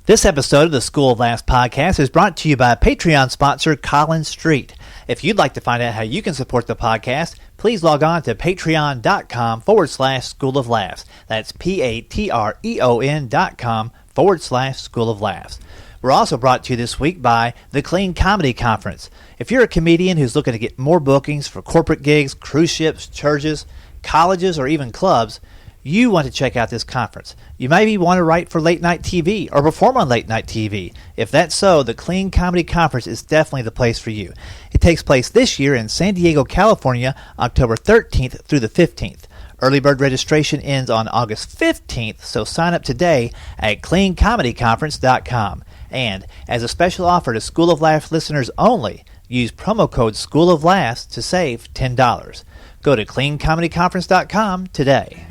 This episode of the School of Laughs podcast is brought to you by Patreon sponsor Collins Street. If you'd like to find out how you can support the podcast, please log on to patreon.com/School of Laughs. That's patreon.com/School of Laughs. We're also brought to you this week by the Clean Comedy Conference. If you're a comedian who's looking to get more bookings for corporate gigs, cruise ships, churches, colleges, or even clubs, you want to check out this conference. You maybe want to write for late night TV or perform on late night TV. If that's so, the Clean Comedy Conference is definitely the place for you. It takes place this year in San Diego, California, October 13th through the 15th. Early bird registration ends on August 15th, so sign up today at cleancomedyconference.com. And as a special offer to School of Laughs listeners only, use promo code School of Laughs to save $10. Go to cleancomedyconference.com today.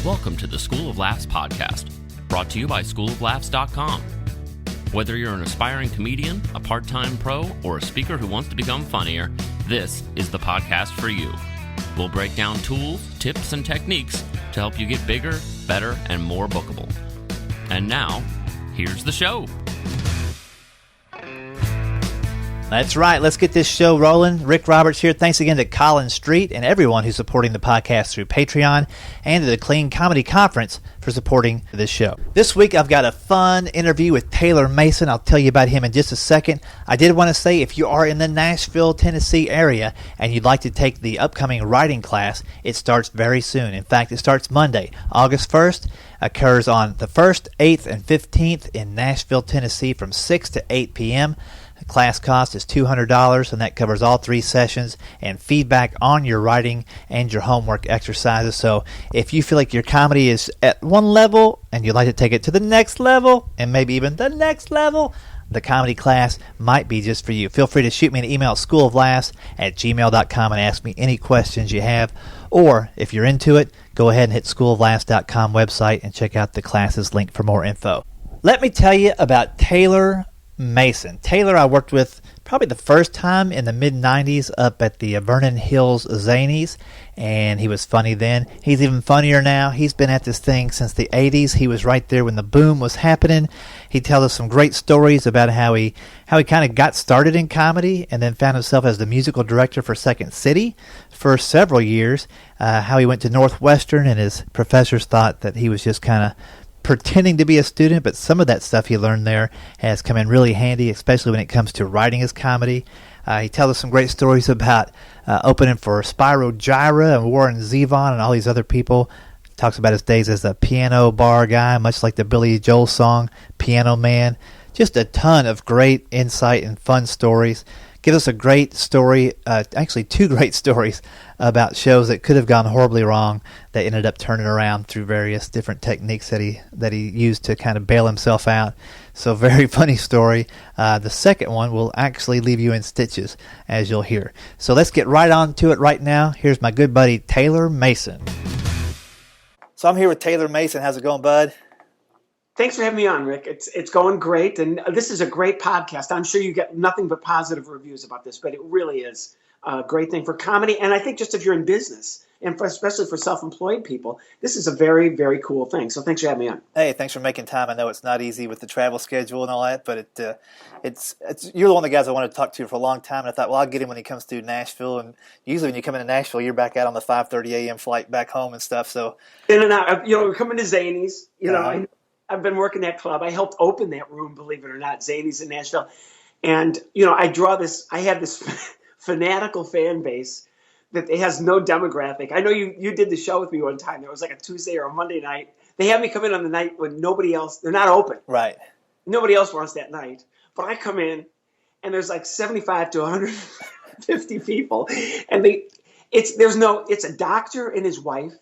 Welcome to the School of Laughs podcast, brought to you by schooloflaughs.com. Whether you're an aspiring comedian, a part-time pro, or a speaker who wants to become funnier, this is the podcast for you. We'll break down tools, tips, and techniques to help you get bigger, better, and more bookable. And now, here's the show. That's right. Let's get this show rolling. Rick Roberts here. Thanks again to Collins Street and everyone who's supporting the podcast through Patreon, and to the Clean Comedy Conference for supporting this show. This week I've got a fun interview with Taylor Mason. I'll tell you about him in just a second. I did want to say, if you are in the Nashville, Tennessee area and you'd like to take the upcoming writing class, it starts very soon. In fact, it starts Monday, August 1st. Occurs on the 1st, 8th, and 15th in Nashville, Tennessee from 6 to 8 p.m. The class cost is $200, and that covers all 3 sessions and feedback on your writing and your homework exercises. So if you feel like your comedy is at one level and you'd like to take it to the next level and maybe even the next level, the comedy class might be just for you. Feel free to shoot me an email at schooloflaughs@gmail.com and ask me any questions you have. Or if you're into it, go ahead and hit schooloflaughs.com website and check out the classes link for more info. Let me tell you about Taylor Mason. Taylor I worked with probably the first time in the mid-90s up at the Vernon Hills Zanies, and he was funny then. He's even funnier now. He's been at this thing since the 80s. He was right there when the boom was happening. He tells us some great stories about how he kind of got started in comedy and then found himself as the musical director for Second City for several years, how he went to Northwestern and his professors thought that he was just kind of pretending to be a student, but some of that stuff he learned there has come in really handy, especially when it comes to writing his comedy. He tells us some great stories about opening for Spyro Gyra and Warren Zevon and all these other people. Talks about his days as a piano bar guy, much like the Billy Joel song, Piano Man. Just a ton of great insight and fun stories. Gives us a great story, actually 2 great stories about shows that could have gone horribly wrong that ended up turning around through various different techniques that he used to kind of bail himself out. So very funny story. The second one will actually leave you in stitches, as you'll hear. So let's get right on to it right now. Here's my good buddy Taylor Mason. So I'm here with Taylor Mason. How's it going, bud? Thanks for having me on, Rick. It's going great, and this is a great podcast. I'm sure you get nothing but positive reviews about this, but it really is a great thing for comedy, and I think just if you're in business, and especially for self-employed people, this is a very, very cool thing. So thanks for having me on. Hey, thanks for making time. I know it's not easy with the travel schedule and all that, but it's you're one of the guys I wanted to talk to for a long time, and I thought, well, I'll get him when he comes to Nashville, and usually when you come into Nashville, you're back out on the 5:30 a.m. flight back home and stuff. So in and out, we're coming to Zanies, I've been working that club. I helped open that room, believe it or not, Zanies in Nashville. And, I have this fanatical fan base that has no demographic. I know you did the show with me one time. It was like a Tuesday or a Monday night. They had me come in on the night when nobody else, they're not open. Right. Nobody else wants that night. But I come in and there's like 75 to 150 people. And it's a doctor and his wife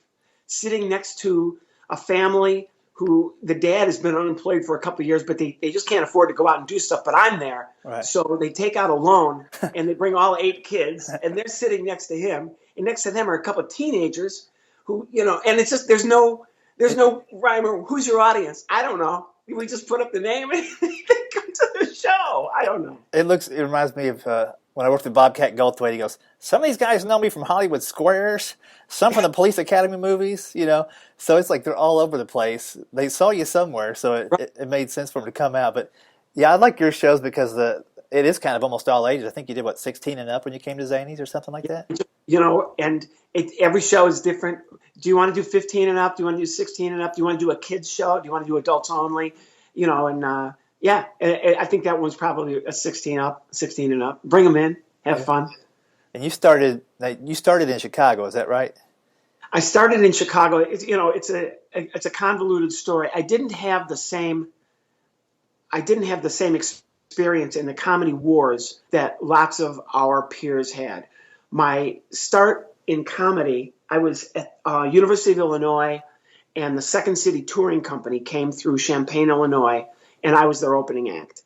sitting next to a family who the dad has been unemployed for a couple of years, but they just can't afford to go out and do stuff. But I'm there. Right. So they take out a loan and they bring all 8 kids and they're sitting next to him. And next to them are a couple of teenagers who, and it's just, there's no rhyme or who's your audience? I don't know. We just put up the name and they come to the show. I don't know. It reminds me of when I worked with Bobcat Goldthwait, he goes, some of these guys know me from Hollywood Squares, some from the Police Academy movies, So it's like they're all over the place. They saw you somewhere, so it made sense for them to come out. But yeah, I like your shows because it is kind of almost all ages. I think you did, 16 and up when you came to Zanies or something like that? And every show is different. Do you want to do 15 and up? Do you want to do 16 and up? Do you want to do a kids show? Do you want to do adults only? I think that one's probably a 16 and up. Bring them in, have fun. And you started in Chicago, is that right? I started in Chicago. It's a convoluted story. I didn't have the same experience in the comedy wars that lots of our peers had. My start in comedy, I was at University of Illinois, and the Second City Touring Company came through Champaign, Illinois, and I was their opening act.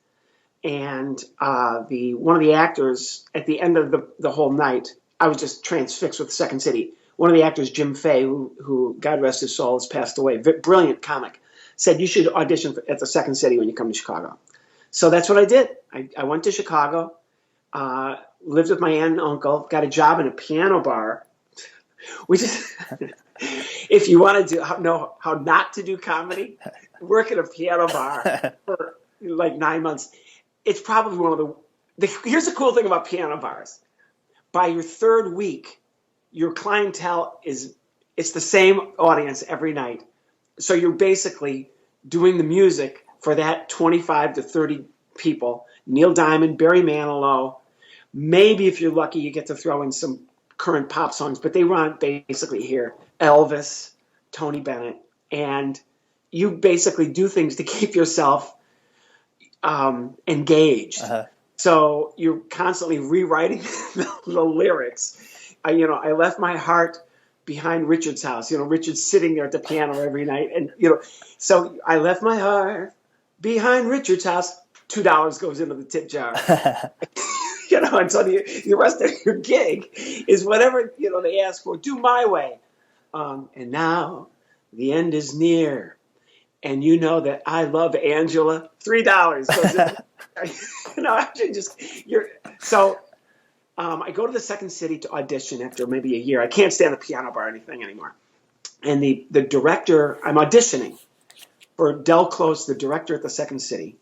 And one of the actors at the end of the whole night, I was just transfixed with Second City. One of the actors, Jim Fay, who God rest his soul, has passed away, brilliant comic, said you should audition at the Second City when you come to Chicago. So that's what I did. I went to Chicago, lived with my aunt and uncle, got a job in a piano bar. If you want to know how not to do comedy, work at a piano bar for like 9 months. It's probably one of here's the cool thing about piano bars. By your third week, your clientele it's the same audience every night. So you're basically doing the music for that 25 to 30 people. Neil Diamond, Barry Manilow. Maybe if you're lucky, you get to throw in some current pop songs, but they run basically here. Elvis, Tony Bennett, and you basically do things to keep yourself engaged. Uh-huh. So you're constantly rewriting the lyrics. I left my heart behind Richard's house. Richard's sitting there at the piano every night, and so I left my heart behind Richard's house. $2 goes into the tip jar. And so the rest of your gig is whatever they ask for. Do my way. And now the end is near, and you know that I love Angela. $3 goes in. I go to the Second City to audition after maybe a year. I can't stand the piano bar or anything anymore. And the director, I'm auditioning for Del Close, the director at the Second City.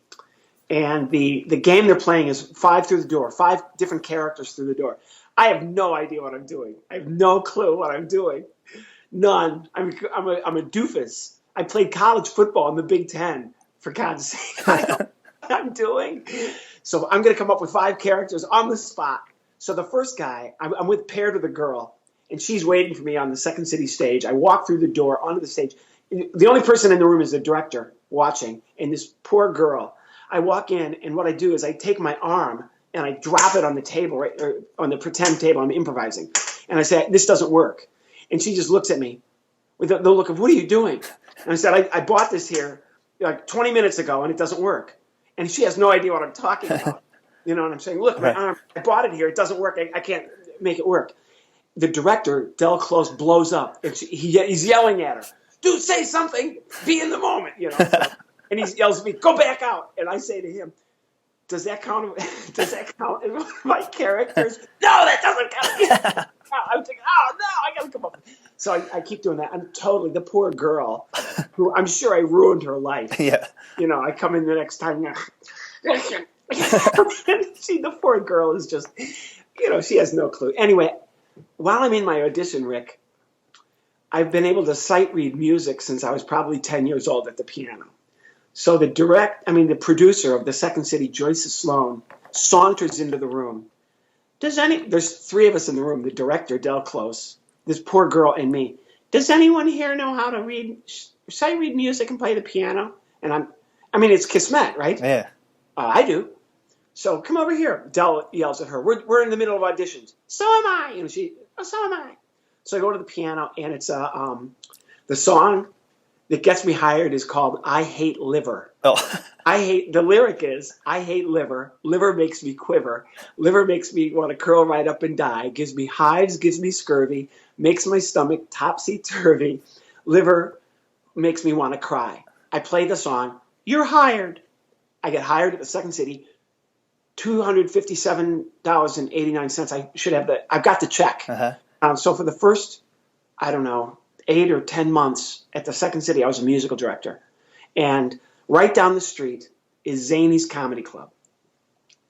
And the game they're playing is 5 through the door, 5 different characters through the door. I have no idea what I'm doing. I have no clue what I'm doing. None. I'm a doofus. I played college football in the Big Ten, for God's sake. I don't know what I'm doing. So I'm going to come up with 5 characters on the spot. So the first guy, I'm paired with a girl, and she's waiting for me on the Second City stage. I walk through the door onto the stage. The only person in the room is the director watching, and this poor girl. I walk in, and what I do is I take my arm and I drop it on the table, right, or on the pretend table. I'm improvising. And I say, this doesn't work. And she just looks at me with the look of, what are you doing? And I said, I bought this here like 20 minutes ago, and it doesn't work. And she has no idea what I'm talking about. You know what I'm saying? Look, my arm, I bought it here. It doesn't work. I can't make it work. The director, Del Close, blows up. And he's yelling at her. Dude, say something. Be in the moment, So, and he yells at me, go back out. And I say to him, does that count as one of my characters? No, that doesn't count. I'm thinking, oh, no, I got to come up. So I keep doing that. I'm totally the poor girl who I'm sure I ruined her life. Yeah. I come in the next time. See, the poor girl is just, she has no clue. Anyway, while I'm in my audition, Rick, I've been able to sight read music since I was probably 10 years old at the piano. So the producer of the Second City, Joyce Sloan, saunters into the room. There's 3 of us in the room, the director, Del Close, this poor girl, and me. Does anyone here know how to sight read music and play the piano? And it's Kismet, right? Yeah. I do. So come over here. Del yells at her. We're in the middle of auditions. So am I. So am I. So I go to the piano, and it's the song that gets me hired is called I Hate Liver. Oh. The lyric is, I hate liver. Liver makes me quiver. Liver makes me want to curl right up and die. Gives me hives, gives me scurvy. Makes my stomach topsy-turvy. Liver makes me want to cry. I play the song. You're hired. I get hired at the Second City. $257.89. I should have I've got the check. Uh-huh. So for the first, I don't know, 8 or 10 months at the Second City, I was a musical director. And right down the street is Zany's Comedy Club.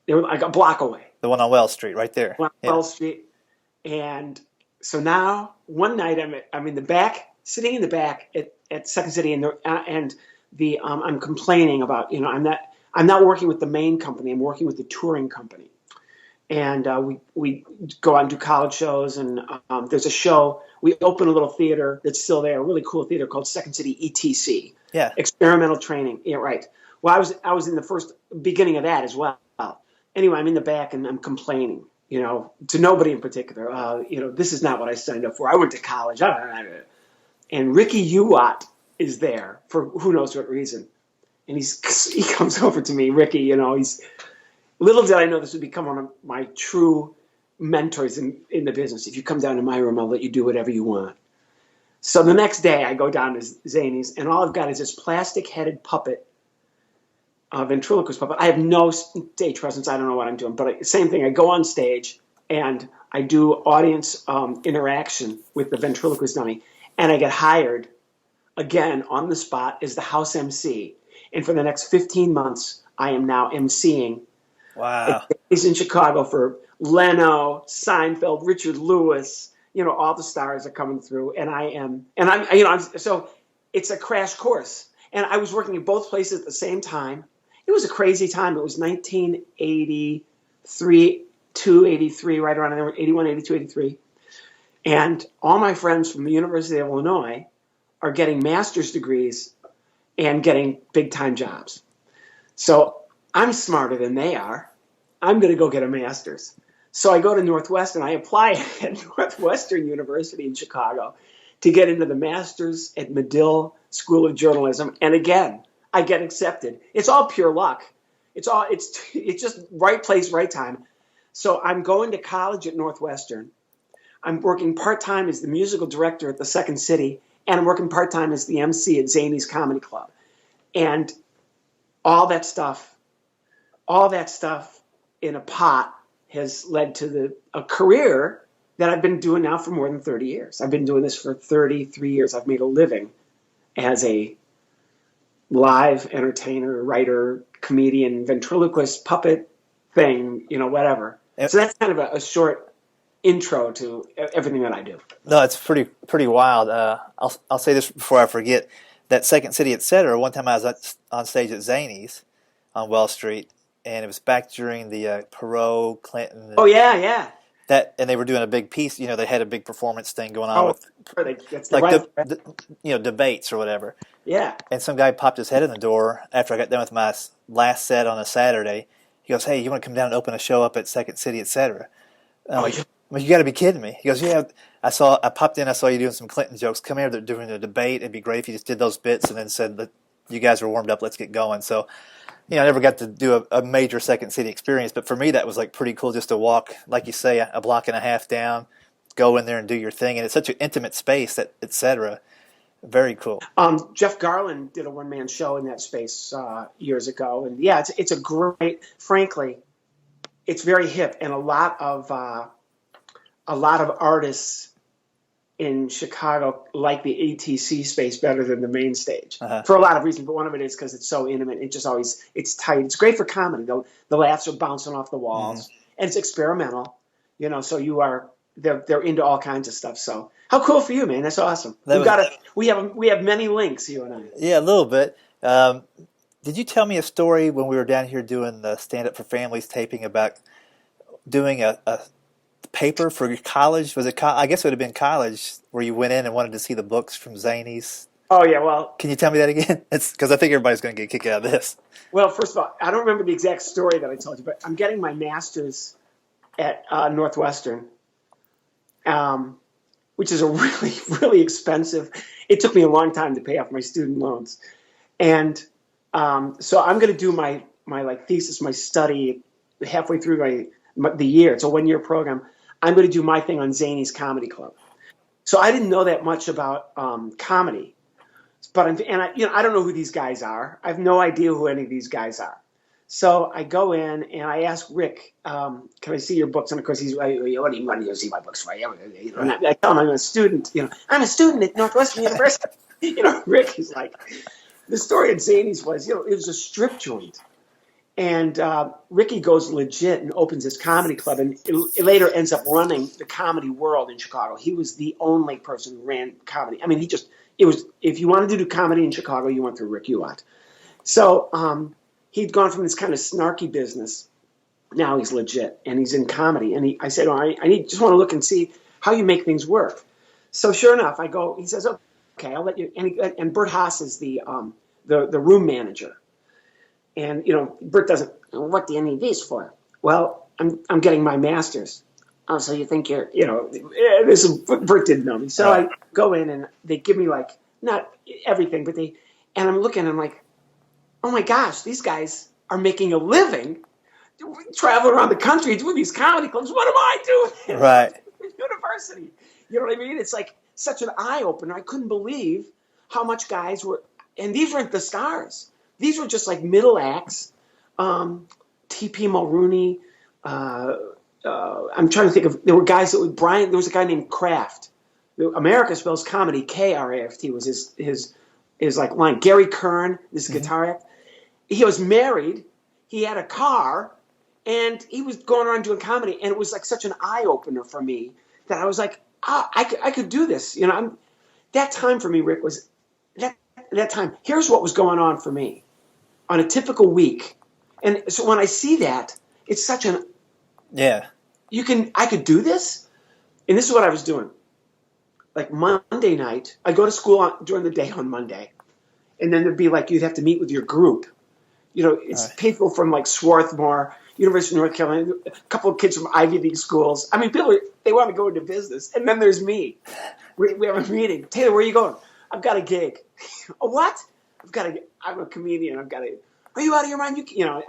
They were like a block away. The one on Wells Street, right there. Wells Street. And so now, one night, I'm in the back, sitting in the back at Second City, and I'm complaining about, I'm not working with the main company. I'm working with the touring company. And we go out and do college shows, and there's a show. We open a little theater that's still there, a really cool theater called Second City ETC. Yeah. Experimental Training. Yeah, right. Well, I was in the first beginning of that as well. Anyway, I'm in the back and I'm complaining, to nobody in particular. This is not what I signed up for. I went to college. And Ricky Uwat is there for who knows what reason. And he comes over to me, Ricky, he's, little did I know this would become one of my true mentors in the business. If you come down to my room, I'll let you do whatever you want. So the next day I go down to Zany's, and all I've got is this plastic-headed puppet, ventriloquist puppet. I have no stage presence. I don't know what I'm doing. But same thing. I go on stage, and I do audience interaction with the ventriloquist dummy, and I get hired again on the spot as the house MC. And for the next 15 months, I am now MCing. Wow. He's in Chicago for Leno, Seinfeld, Richard Lewis. All the stars are coming through, so it's a crash course. And I was working at both places at the same time. It was a crazy time. It was 1983, 83, right around there, 81, 82, 83. And all my friends from the University of Illinois are getting master's degrees and getting big-time jobs. So I'm smarter than they are. I'm going to go get a master's. So I go to Northwestern. I apply at Northwestern University in Chicago to get into the master's at Medill School of Journalism. And again, I get accepted. It's all pure luck. It's just right place, right time. So I'm going to college at Northwestern. I'm working part-time as the musical director at the Second City, and I'm working part-time as the MC at Zany's Comedy Club. And all that stuff in a pot has led to a career that I've been doing now for more than 30 years. I've been doing this for 33 years. I've made a living as a live entertainer, writer, comedian, ventriloquist, puppet thing, whatever. Yep. So that's kind of a short intro to everything that I do. No, it's pretty wild. I'll say this before I forget. That Second City, etc. One time I was on stage at Zany's on Wells Street, and it was back during the Perot, Clinton. Oh yeah. And they were doing a big piece. They had a big performance thing going on with debates or whatever. Yeah. And some guy popped his head in the door after I got done with my last set on a Saturday. He goes, "Hey, you want to come down and open a show up at Second City, etc." You got to be kidding me. He goes, "Yeah, I popped in. I saw you doing some Clinton jokes. Come here. They're doing a debate. It'd be great if you just did those bits and then said that you guys are warmed up. Let's get going." So, I never got to do a major Second City experience, but for me that was like pretty cool just to walk, like you say, a block and a half down, go in there and do your thing, and it's such an intimate space, that etc. Very cool. Jeff Garland did a one-man show in that space years ago, and yeah, it's a great. Frankly, it's very hip, and a lot of artists in Chicago like the ATC space better than the main stage for a lot of reasons. But one of it is because it's so intimate. It's tight. It's great for comedy. The laughs are bouncing off the walls, and it's experimental. So they're into all kinds of stuff. So how cool for you, man? That's awesome. We have many links, you and I. Yeah, a little bit. Did you tell me a story when we were down here doing the Stand Up for Families taping about doing a paper for your college? Was it? I guess it would have been college where you went in and wanted to see the books from Zany's. Oh yeah, well. Can you tell me that again? It's because I think everybody's going to get a kick out of this. Well, first of all, I don't remember the exact story that I told you, but I'm getting my master's at Northwestern, which is a really, really expensive. It took me a long time to pay off my student loans, and so I'm going to do my thesis, my study halfway through the year. It's a 1-year program. I'm going to do my thing on Zany's Comedy Club. So I didn't know that much about comedy, but I don't know who these guys are. I have no idea who any of these guys are. So I go in and I ask Rick, can I see your books? And of course he's, what do you want to see my books for? And I tell him I'm a student. I'm a student at Northwestern University. Rick is like, the story at Zanies was, it was a strip joint. And Ricky goes legit and opens his comedy club, and it later ends up running the comedy world in Chicago. He was the only person who ran comedy. I mean, if you wanted to do comedy in Chicago, you went through Rick Uwat. So he'd gone from this kind of snarky business. Now he's legit, and he's in comedy. And I said, I just want to look and see how you make things work. So sure enough, I go. He says, okay, I'll let you. And Bert Haas is the room manager. And Bert doesn't. What do you need these for? Well, I'm getting my master's. Oh, so you think you're Bert didn't know me. So I go in and they give me like not everything, but and I'm looking and I'm like, oh my gosh, these guys are making a living traveling around the country doing these comedy clubs. What am I doing? Right. University. You know what I mean? It's like such an eye opener. I couldn't believe how much guys were, and these weren't the stars. These were just like middle acts. T.P. Mulrooney. I'm trying to think of. There were guys that would Brian. There was a guy named Kraft. America spells comedy. Kraft was his like line. Gary Kern, this guitar act. He was married. He had a car, and he was going around doing comedy. And it was like such an eye opener for me that I was like, I could do this. That time for me, Rick, was that time. Here's what was going on for me on a typical week. And so when I see that, it's such an I could do this, and this is what I was doing. Like Monday night, I go to school during the day on Monday, and then there'd be like you'd have to meet with your group. It's people from like Swarthmore, University of North Carolina, a couple of kids from Ivy League schools. I mean, people they want to go into business, and then there's me. We have a meeting. Taylor, where are you going? I've got a gig. A what? I'm a comedian. Are you out of your mind?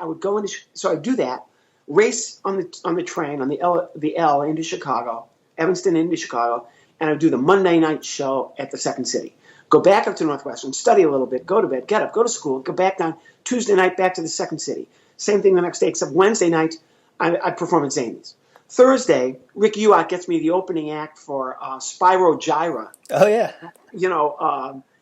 I would go into. So I'd do that. Race on the train on the L into Chicago, Evanston into Chicago, and I'd do the Monday night show at the Second City. Go back up to Northwestern, study a little bit, go to bed, get up, go to school, go back down. Tuesday night back to the Second City. Same thing the next day, except Wednesday night I perform at Zanies. Thursday, Rick Uwat gets me the opening act for Spyro Gyra. Oh yeah.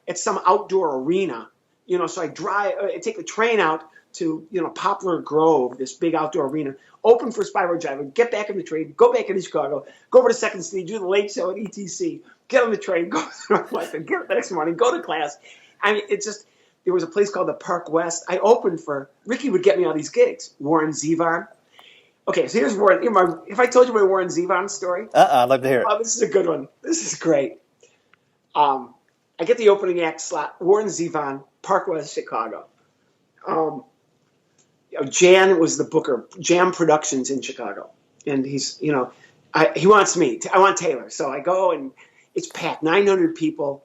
At some outdoor arena. So I take the train out to, Poplar Grove, this big outdoor arena, open for Spyro Gyra, get back in the train, go back into Chicago, go over to Second City, do the late show at ETC, get on the train, go to Northwestern, get up the next morning, go to class. I mean, there was a place called the Park West. I opened for, Ricky would get me all these gigs. Warren Zevon. Okay, so here's Warren. If I told you my Warren Zevon story. I'd love to hear it. Oh, this is a good one. This is great. I get the opening act slot. Warren Zevon, Park West, Chicago. Jan was the booker, Jam Productions in Chicago. And he's, he wants me. I want Taylor. So I go and it's packed, 900 people,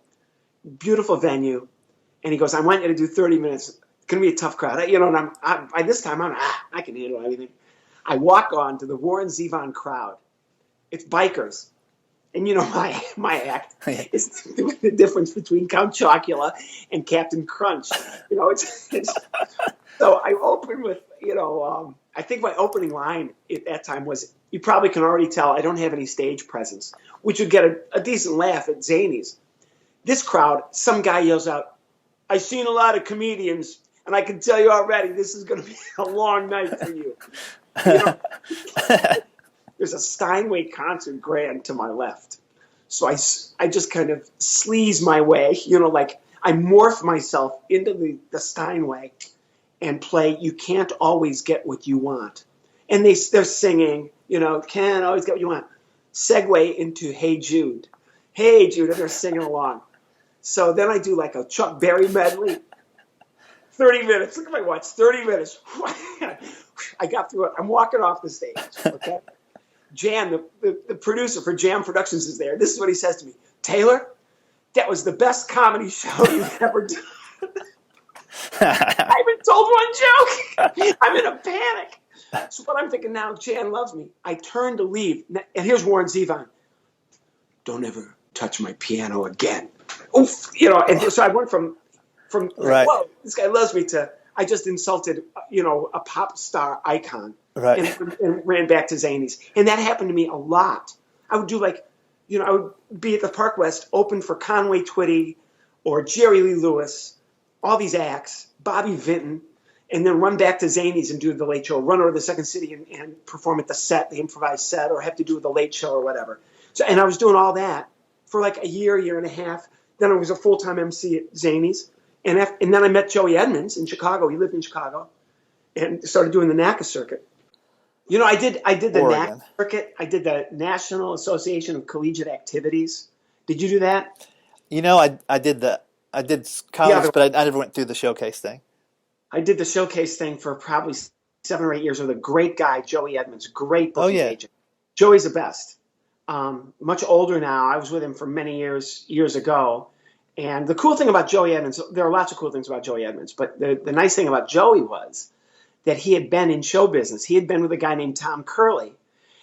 beautiful venue. And he goes, I want you to do 30 minutes. It's going to be a tough crowd. And by this time, I can handle anything. I walk on to the Warren Zevon crowd. It's bikers. And my act is the difference between Count Chocula and Captain Crunch. So I open with, I think my opening line at that time was, you probably can already tell I don't have any stage presence, which would get a decent laugh at Zanies. This crowd, some guy yells out, I've seen a lot of comedians, and I can tell you already this is going to be a long night for you. There's a Steinway concert grand to my left. So I just kind of sleaze my way, like I morph myself into the Steinway and play You Can't Always Get What You Want. And they're singing, can't always get what you want. Segue into Hey Jude. Hey Jude, and they're singing along. So then I do like a Chuck Berry medley. 30 minutes. Look at my watch. 30 minutes. I got through it. I'm walking off the stage. Okay. Jan, the producer for Jam Productions is there. This is what he says to me. Taylor, that was the best comedy show you've ever done. I haven't told one joke. I'm in a panic. So what I'm thinking now, Jan loves me. I turn to leave. And here's Warren Zevon. Don't ever touch my piano again. Oof. And so I went from right. Whoa, this guy loves me to, I just insulted, a pop star icon, Right. and ran back to Zanies. And that happened to me a lot. I would do I would be at the Park West, open for Conway Twitty or Jerry Lee Lewis, all these acts, Bobby Vinton, and then run back to Zanies and do the Late Show, run over to the Second City and perform at the improvised set, or have to do the Late Show or whatever. So, and I was doing all that for like a year and a half. Then I was a full-time MC at Zanies. And then I met Joey Edmonds in Chicago. He lived in Chicago, and started doing the NACA circuit. I did the Oregon. NACA circuit. I did the National Association of Collegiate Activities. Did you do that? I did college, but I never went through the showcase thing. I did the showcase thing for probably 7 or 8 years with a great guy, Joey Edmonds, great booking agent. Joey's the best. Much older now. I was with him for many years ago. And the cool thing about Joey Edmonds, there are lots of cool things about Joey Edmonds, but the nice thing about Joey was that he had been in show business. He had been with a guy named Tom Curley,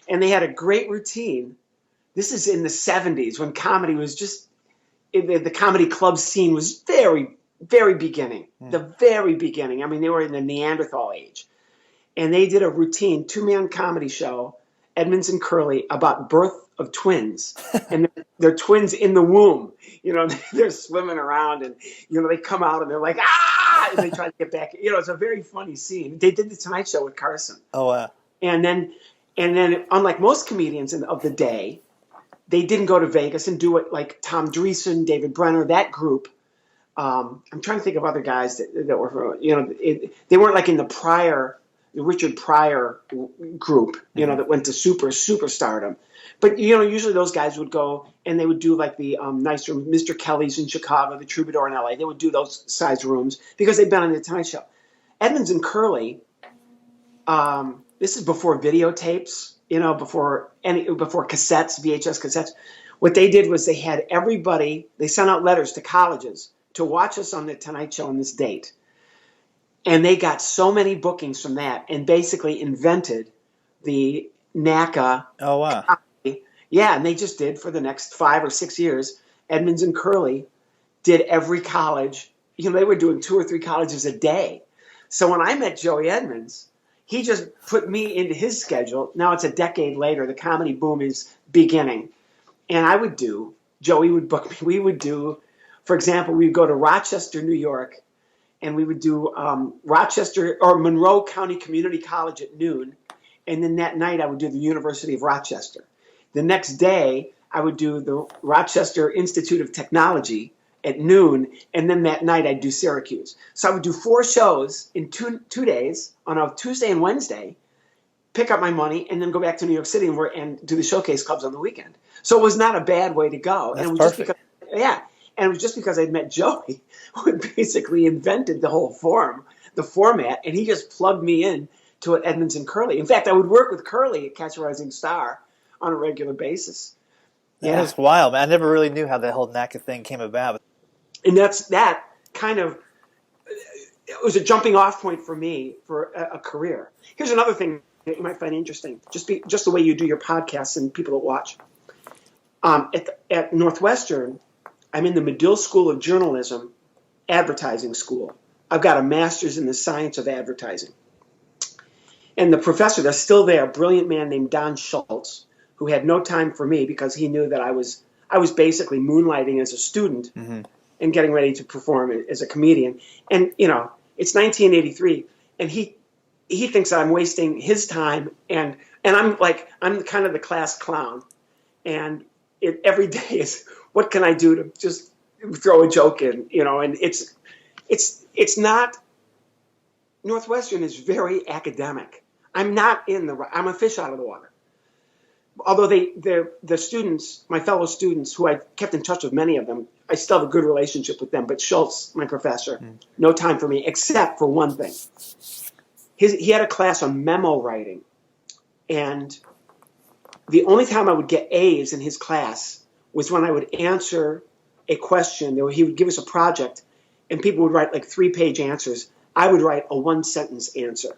and they had a great routine. This is in the 70s when comedy was just, the comedy club scene was very, very beginning, the very beginning. I mean, they were in the Neanderthal age. And they did a routine 2-man comedy show, Edmonds and Curley, about birth of twins. And they're twins in the womb. They're swimming around, and, they come out and they're like, ah! And they try to get back. It's a very funny scene. They did the Tonight Show with Carson. Oh, wow. And then, unlike most comedians of the day, they didn't go to Vegas and do it like Tom Dreesen, David Brenner, that group. I'm trying to think of other guys that were, they weren't like in the Richard Pryor group, that went to superstardom. But, usually those guys would go and they would do like the nice room, Mr. Kelly's in Chicago, the Troubadour in LA. They would do those size rooms because they'd been on the Tonight Show. Edmonds and Curley, this is before videotapes, before cassettes, VHS cassettes. What they did was they sent out letters to colleges to watch us on the Tonight Show on this date. And they got so many bookings from that and basically invented the NACA. Oh, wow. Yeah, and they just did for the next 5 or 6 years. Edmonds and Curley did every college. They were doing 2 or 3 colleges a day. So when I met Joey Edmonds, he just put me into his schedule. Now it's a decade later. The comedy boom is beginning. And Joey would book me. We would do, for example, we'd go to Rochester, New York, and we would do Rochester or Monroe County Community College at noon. And then that night I would do the University of Rochester. The next day I would do the Rochester Institute of Technology at noon. And then that night I'd do Syracuse. So I would do 4 shows in two days on a Tuesday and Wednesday, pick up my money, and then go back to New York City and do the showcase clubs on the weekend. So it was not a bad way to go. That's and it was perfect. And it was just because I'd met Joey, who had basically invented the whole the format, and he just plugged me in to it, Edmonds and Curley. In fact, I would work with Curley at Catch a Rising Star on a regular basis. That is wild, man. I never really knew how the whole NACA thing came about. And that kind of, it was a jumping off point for me for a career. Here's another thing that you might find interesting, just the way you do your podcasts and people that watch. At Northwestern, I'm in the Medill School of Journalism, advertising school. I've got a master's in the science of advertising. And the professor that's still there, a brilliant man named Don Schultz, who had no time for me because he knew that I was basically moonlighting as a student and getting ready to perform as a comedian. And, it's 1983, and he thinks that I'm wasting his time, and I'm kind of the class clown. And every day is, what can I do to just throw a joke in, and it's not, Northwestern is very academic. I'm a fish out of the water. Although the students, my fellow students, who I kept in touch with many of them, I still have a good relationship with them. But Schultz, my professor, no time for me, except for one thing. He had a class on memo writing. And the only time I would get A's in his class was when I would answer a question. He would give us a project, and people would write like 3-page answers. I would write a 1-sentence answer.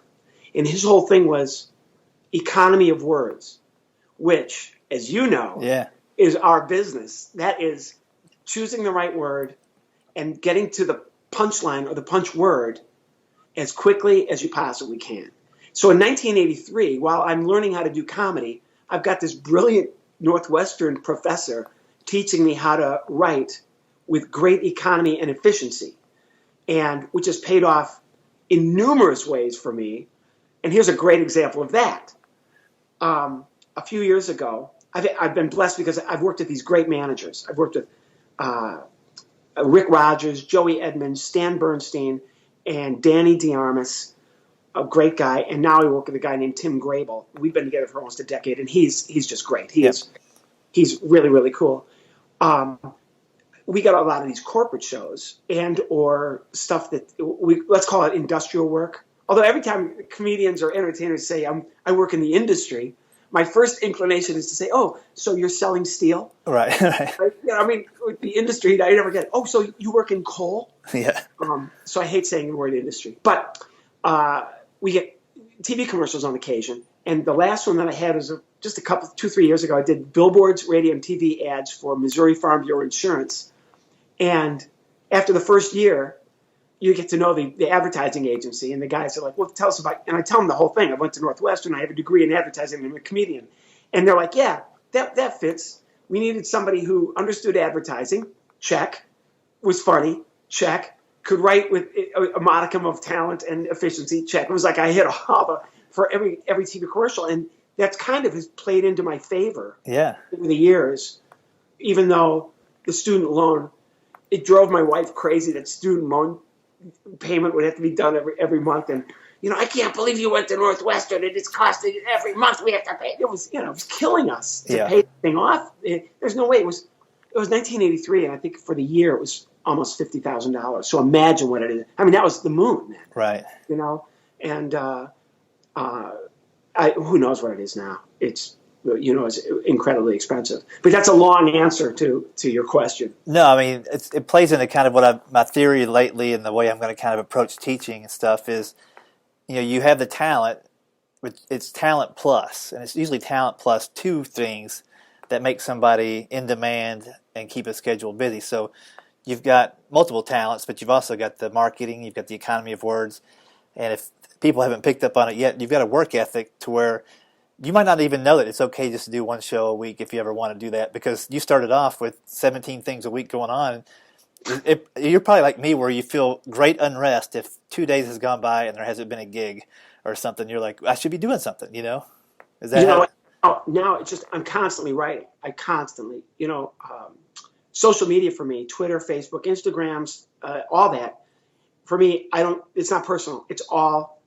And his whole thing was economy of words, which, as you know, is our business. That is choosing the right word and getting to the punchline or the punch word as quickly as you possibly can. So in 1983, while I'm learning how to do comedy, I've got this brilliant Northwestern professor teaching me how to write with great economy and efficiency, and which has paid off in numerous ways for me. And here's a great example of that. A few years ago, I've been blessed because I've worked with these great managers. I've worked with Rick Rogers, Joey Edmonds, Stan Bernstein, and Danny DeArmas, a great guy. And now I work with a guy named Tim Grable. We've been together for almost a decade, and he's just great. He's really, really cool. We got a lot of these corporate shows and or stuff that let's call it industrial work. Although every time comedians or entertainers say I work in the industry, my first inclination is to say, oh, so you're selling steel? Right. I mean, with the industry, I never get it. Oh, so you work in coal? Yeah. So I hate saying the word industry. But we get TV commercials on occasion. And the last one that I had was just 2-3 years ago. I did billboards, radio, and TV ads for Missouri Farm Bureau Insurance. And after the first year, you get to know the advertising agency, and the guys are like, well, tell us about, and I tell them the whole thing. I went to Northwestern, I have a degree in advertising, and I'm a comedian. And they're like, yeah, that fits. We needed somebody who understood advertising, check, was funny, check, could write with a modicum of talent and efficiency, check. It was like I hit for every TV commercial, and that's kind of has played into my favor over the years, even though the student loan, it drove my wife crazy that student loan payment would have to be done every month, and I can't believe you went to Northwestern and it's costing every month we have to pay. It was it was killing us to pay the thing off. There's no way. It was 1983, and I think for the year it was almost $50,000. So imagine what it is. I mean, that was the moon, man. Right. And who knows what it is now? It's it's incredibly expensive. But that's a long answer to your question. No, I mean, it plays into kind of my theory lately, and the way I'm going to kind of approach teaching and stuff is, you have the talent, it's talent plus, and it's usually talent plus two things that make somebody in demand and keep a schedule busy. So you've got multiple talents, but you've also got the marketing, you've got the economy of words, and if people haven't picked up on it yet, you've got a work ethic to where you might not even know that it's okay just to do one show a week if you ever want to do that, because you started off with 17 things a week going on. You're probably like me, where you feel great unrest if 2 days has gone by and there hasn't been a gig or something. You're like, I should be doing something, Is that now it's just I'm constantly writing. I constantly, social media for me, Twitter, Facebook, Instagrams, all that. For me, it's not personal. It's all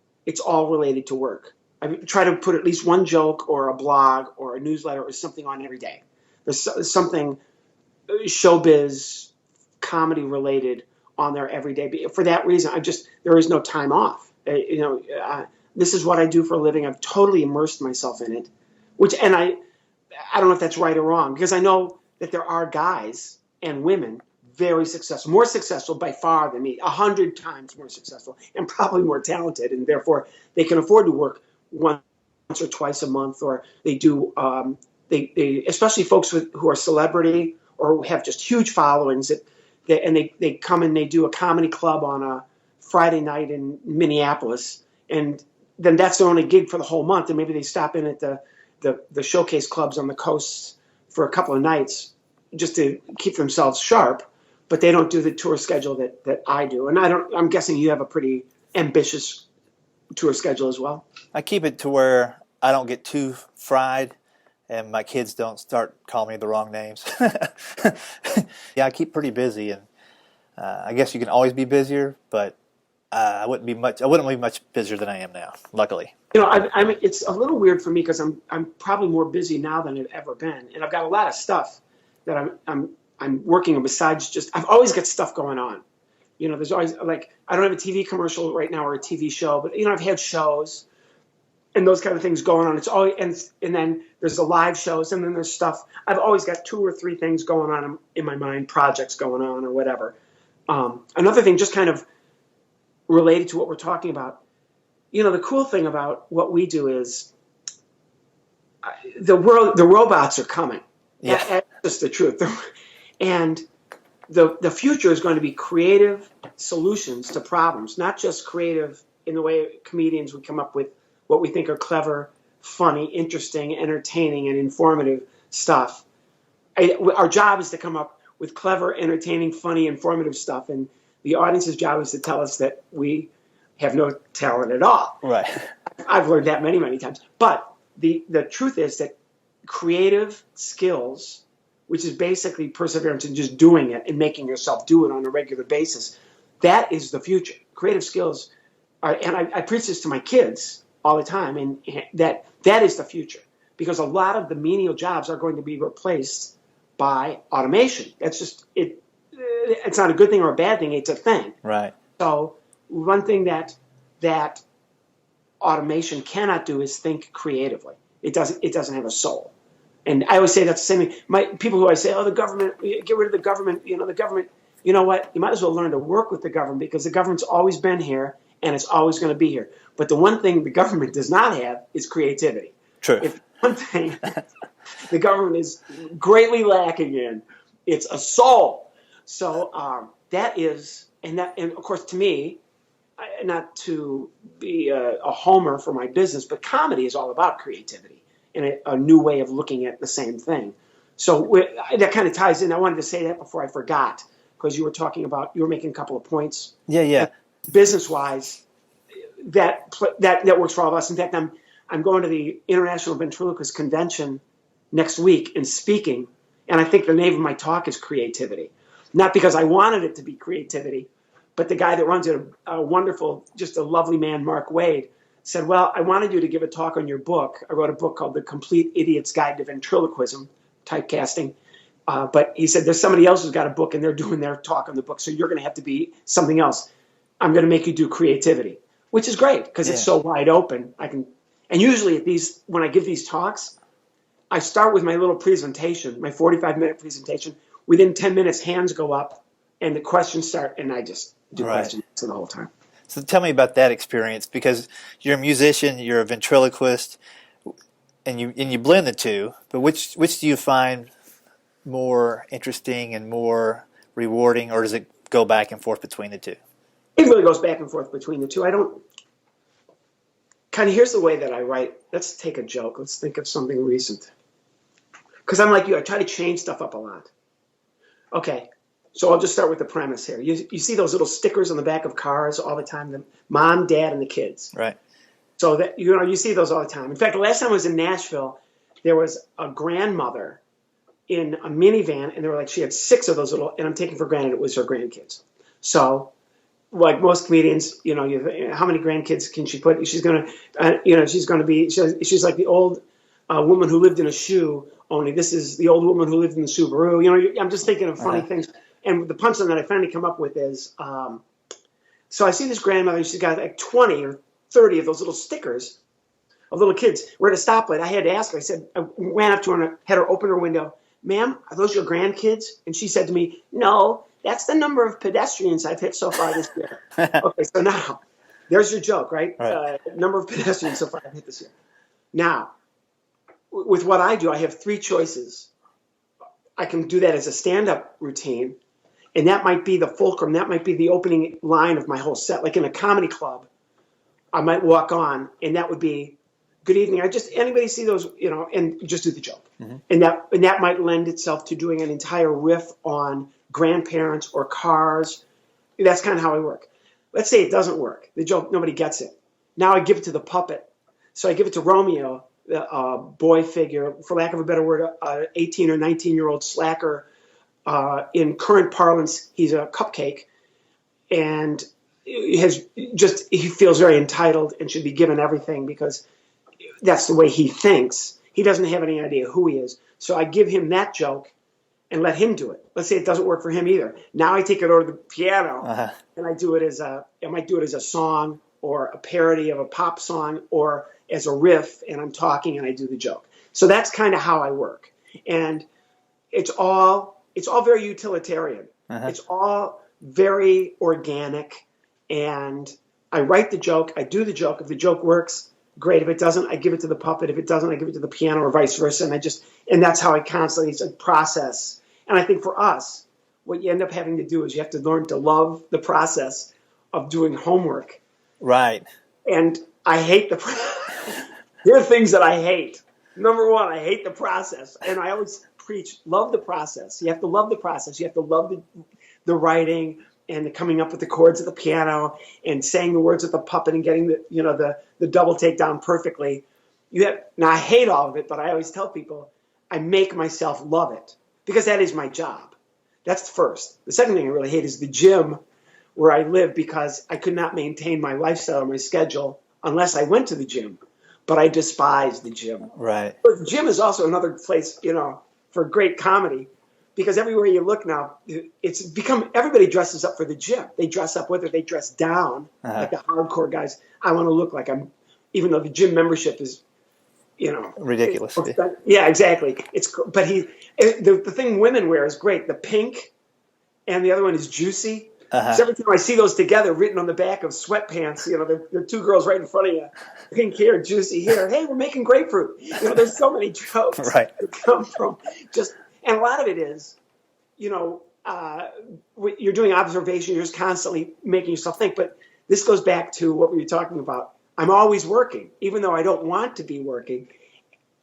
related to work. I try to put at least one joke or a blog or a newsletter or something on every day. There's something showbiz, comedy related on there every day. For that reason, there is no time off. This is what I do for a living. I've totally immersed myself in it, and I don't know if that's right or wrong, because I know that there are guys and women very successful, more successful by far than me, 100 times more successful, and probably more talented, and therefore they can afford to work once or twice a month, or they do. They especially folks who are celebrity or who have just huge followings, they come and they do a comedy club on a Friday night in Minneapolis, and then that's their only gig for the whole month, and maybe they stop in at the showcase clubs on the coast for a couple of nights just to keep themselves sharp, but they don't do the tour schedule that I do. And I'm guessing you have a pretty ambitious tour schedule as well. I keep it to where I don't get too fried and my kids don't start calling me the wrong names. Yeah, I keep pretty busy, and I guess you can always be busier, but I wouldn't be much busier than I am now, luckily. I mean, it's a little weird for me because I'm probably more busy now than I've ever been, and I've got a lot of stuff that I'm working on besides I've always got stuff going on. There's always, like, I don't have a TV commercial right now or a TV show, but I've had shows and those kind of things going on. It's always, and then there's the live shows, and then there's stuff. I've always got 2 or 3 things going on in my mind, projects going on or whatever. Another thing, just kind of related to what we're talking about, the cool thing about what we do is the robots are coming. Yeah. That's just the truth. And the future is going to be creative solutions to problems, not just creative in the way comedians would come up with what we think are clever, funny, interesting, entertaining, and informative stuff. Our job is to come up with clever, entertaining, funny, informative stuff, and the audience's job is to tell us that we have no talent at all. Right. I've learned that many, many times. But the truth is that creative skills, which is basically perseverance and just doing it and making yourself do it on a regular basis, that is the future. Creative skills are, and I preach this to my kids all the time, and that is the future, because a lot of the menial jobs are going to be replaced by automation. That's just it. It's not a good thing or a bad thing. It's a thing. Right. So one thing that automation cannot do is think creatively. It doesn't have a soul. And I always say that's the same thing. People who I say, oh, the government, get rid of the government. The government. You know what? You might as well learn to work with the government, because the government's always been here and it's always going to be here. But the one thing the government does not have is creativity. True. If one thing the government is greatly lacking in, it's a soul. So that is, and of course, to me, not to be a homer for my business, but comedy is all about creativity and a new way of looking at the same thing. So that kind of ties in. I wanted to say that before I forgot, because you were making a couple of points. Yeah. Business-wise, that works for all of us. In fact, I'm going to the International Ventriloquist Convention next week and speaking, and I think the name of my talk is creativity. Not because I wanted it to be creativity, but the guy that runs it, a wonderful, just a lovely man, Mark Wade, said, well, I wanted you to give a talk on your book. I wrote a book called The Complete Idiot's Guide to Ventriloquism, typecasting. But he said, there's somebody else who's got a book and they're doing their talk on the book, so you're going to have to be something else. I'm going to make you do creativity, which is great because it's so wide open. And usually when I give these talks, I start with my little presentation, my 45-minute presentation. Within 10 minutes, hands go up and the questions start, and I just do questions the whole time. So tell me about that experience, because you're a musician, you're a ventriloquist, and you blend the two. But which do you find more interesting and more rewarding, or does it go back and forth between the two? It really goes back and forth between the two. Here's the way that I write. Let's take a joke. Let's think of something recent. Because I'm like you, I try to change stuff up a lot. Okay, so I'll just start with the premise here. You see those little stickers on the back of cars all the time, the mom, dad, and the kids. Right. So that you see those all the time. In fact, the last time I was in Nashville, there was a grandmother in a minivan, and she had 6 of those little, and I'm taking for granted it was her grandkids. So, like most comedians, how many grandkids can she put? She's gonna, she's like the old woman who lived in a shoe. Only this is the old woman who lived in the Subaru. I'm just thinking of funny things. And the punchline that I finally come up with is, so I see this grandmother, and she's got like 20 or 30 of those little stickers of little kids. We're at a stoplight. I had to ask her. I ran up to her and had her open her window. Ma'am, are those your grandkids? And she said to me, no, that's the number of pedestrians I've hit so far this year. Okay, so now, there's your joke, right? Number of pedestrians so far I've hit this year. Now, with what I do, I have 3 choices. I can do that as a stand-up routine, and that might be the fulcrum. That might be the opening line of my whole set. Like in a comedy club, I might walk on, and that would be, good evening. Anybody see those, and just do the joke. Mm-hmm. And that might lend itself to doing an entire riff on grandparents or cars. That's kind of how I work. Let's say it doesn't work. The joke, nobody gets it. Now I give it to the puppet. So I give it to Romeo, the boy figure, for lack of a better word, 18 or 19-year-old slacker. In current parlance, he's a cupcake, and he feels very entitled and should be given everything because that's the way he thinks. He doesn't have any idea who he is. So I give him that joke and let him do it. Let's say it doesn't work for him either. Now I take it over to the piano and I might do it as a song or a parody of a pop song or as a riff, and I'm talking and I do the joke. So that's kind of how I work. And it's all very utilitarian. It's all very organic, and I write the joke, I do the joke. If the joke works, great. If it doesn't, I give it to the puppet. If it doesn't, I give it to the piano, or vice versa. And that's how I constantly process. And I think for us, what you end up having to do is you have to learn to love the process of doing homework Right. And I hate there are things that I hate. Number one, I hate the process. And I always preach, love the process. You have to love the process. You have to love the writing and the coming up with the chords of the piano and saying the words of the puppet and getting the double take down perfectly. Now I hate all of it, but I always tell people I make myself love it because that is my job. That's the first. The second thing I really hate is the gym where I live because I could not maintain my lifestyle or my schedule unless I went to the gym. But I despise the gym. Right. But the gym is also another place, for great comedy, because everywhere you look now, it's become everybody dresses up for the gym. They dress up, whether they dress down, like the hardcore guys. I want to look like I'm, even though the gym membership is, ridiculous. Yeah, exactly. But the thing women wear is great. The pink, and the other one is juicy. So every time I see those together, written on the back of sweatpants, there are two girls right in front of you, pink hair, juicy hair. Hey, we're making grapefruit. There's so many jokes that come from and a lot of it is, you're doing observation. You're just constantly making yourself think. But this goes back to what we were talking about. I'm always working, even though I don't want to be working.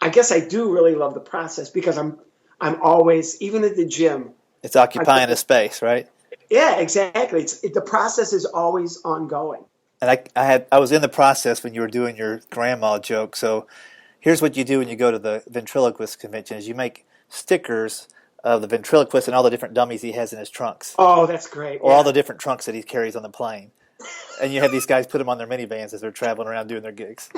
I guess I do really love the process because I'm always, even at the gym. It's occupying a space, right? Yeah, exactly. The process is always ongoing. And I was in the process when you were doing your grandma joke. So here's what you do when you go to the ventriloquist convention: is you make stickers of the ventriloquist and all the different dummies he has in his trunks. Oh, that's great. Or all the different trunks that he carries on the plane. And you have these guys put them on their minivans as they're traveling around doing their gigs.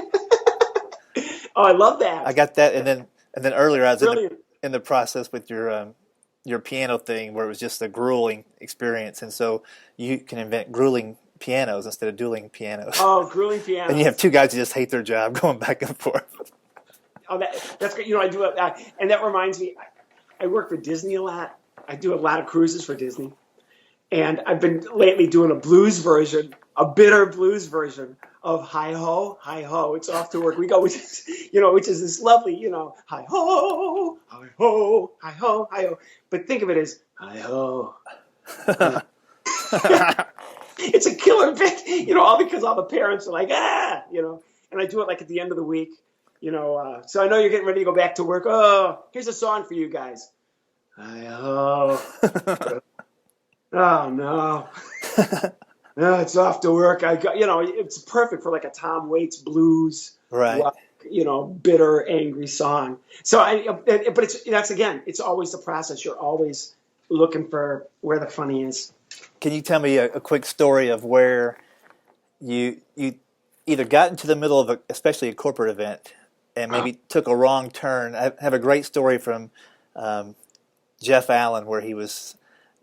Oh, I love that. I got that, and then earlier I was in the process with your piano thing where it was just a grueling experience, and so you can invent grueling pianos instead of dueling pianos. Oh, grueling pianos. And you have two guys who just hate their job going back and forth. Oh, that's great. I do it, and that reminds me, I work for Disney a lot. I do a lot of cruises for Disney, and I've been lately doing a bitter blues version of Hi Ho, Hi Ho. It's off to work we go, which is this lovely, Hi Ho, Hi Ho, Hi Ho, Hi Ho. But think of it as Hi Ho. It's a killer bit, all because all the parents are like, and I do it like at the end of the week, so I know you're getting ready to go back to work. Oh, here's a song for you guys. Hi Ho. Oh, no. It's off to work. I got, it's perfect for like a Tom Waits blues, right? Rock, bitter, angry song. So but it's always the process. You're always looking for where the funny is. Can you tell me a quick story of where you either got into the middle of especially a corporate event and maybe took a wrong turn? I have a great story from Jeff Allen where he was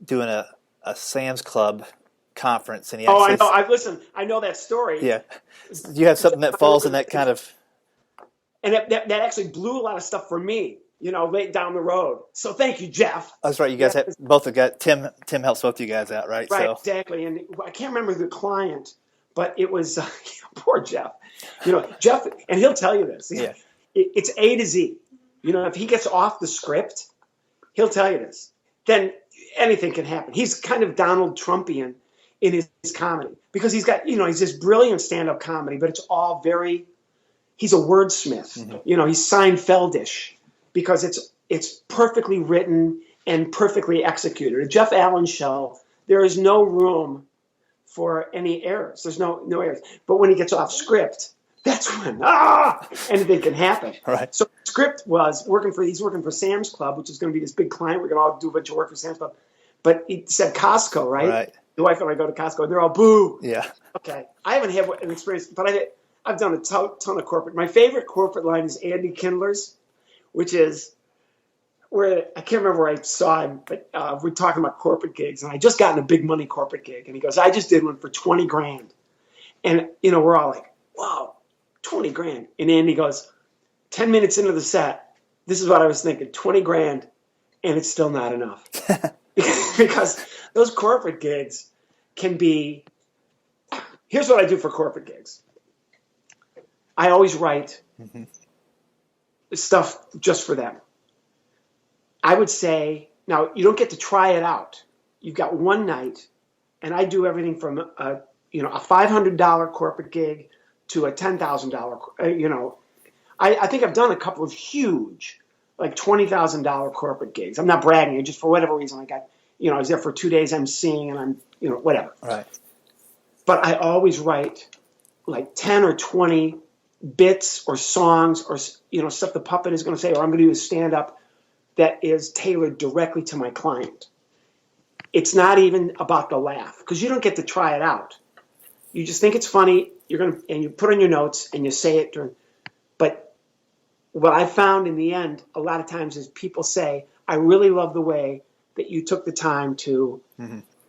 doing a Sam's Club conference, and I know. I know that story. Yeah, you have something that falls in that kind of, and that actually blew a lot of stuff for me. Late down the road. So thank you, Jeff. That's right. You guys both have got Tim helps both you guys out, right? Right, so. Exactly. And I can't remember the client, but it was poor Jeff. Jeff, and he'll tell you this. Yeah. It's A to Z. If he gets off the script, he'll tell you this. Then anything can happen. He's kind of Donald Trumpian in his comedy because he's got, he's this brilliant stand-up comedy, but it's all he's a wordsmith. Mm-hmm. He's Seinfeldish because it's perfectly written and perfectly executed. A Jeff Allen show, there is no room for any errors. There's no errors. But when he gets off script, that's when anything can happen. Right. So the script was he's working for Sam's Club, which is going to be this big client. We're going to all do a bunch of work for Sam's Club. But it said Costco, right? Right. The wife and I go to Costco, and they're all boo. Yeah. Okay. I haven't had an experience, but I've done a ton of corporate. My favorite corporate line is Andy Kindler's, which is where I can't remember where I saw him, but we're talking about corporate gigs, and I just gotten a big money corporate gig, and he goes, "I just did one for $20,000," and we're all like, "Wow, $20,000!" And Andy goes, 10 minutes into the set, this is what I was thinking: $20,000, and it's still not enough. Because those corporate gigs can be, here's what I do for corporate gigs. I always write stuff just for them. I would say, now you don't get to try it out. You've got one night, and I do everything from, a $500 corporate gig to a $10,000, I think I've done a couple of huge, like $20,000 corporate gigs. I'm not bragging, just for whatever reason I got, I was there for 2 days emceeing and I'm, whatever. Right. But I always write like 10 or 20 bits or songs or, stuff the puppet is going to say, or I'm going to do a stand-up that is tailored directly to my client. It's not even about the laugh, because you don't get to try it out. You just think it's funny, and you put on your notes and you say it during. But what I found in the end, a lot of times, is people say, I really love the way that you took the time to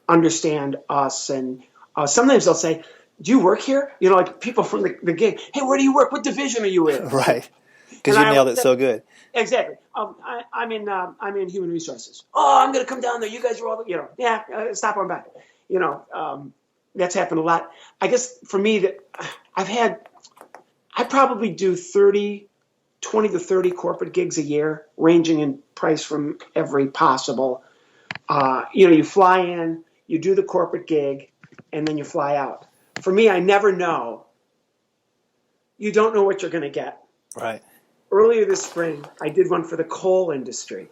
understand us. And sometimes they'll say, do you work here? Like people from the gig. Hey, where do you work? What division are you in? Right. Because you nailed it so good. Exactly. I'm in human resources. Oh, I'm going to come down there. You guys are all, stop on back. That's happened a lot. I guess for me that I probably do 20 to 30 corporate gigs a year, ranging in price from every possible. You fly in, you do the corporate gig, and then you fly out. For me, I never know. You don't know what you're going to get. Right. Earlier this spring, I did one for the coal industry.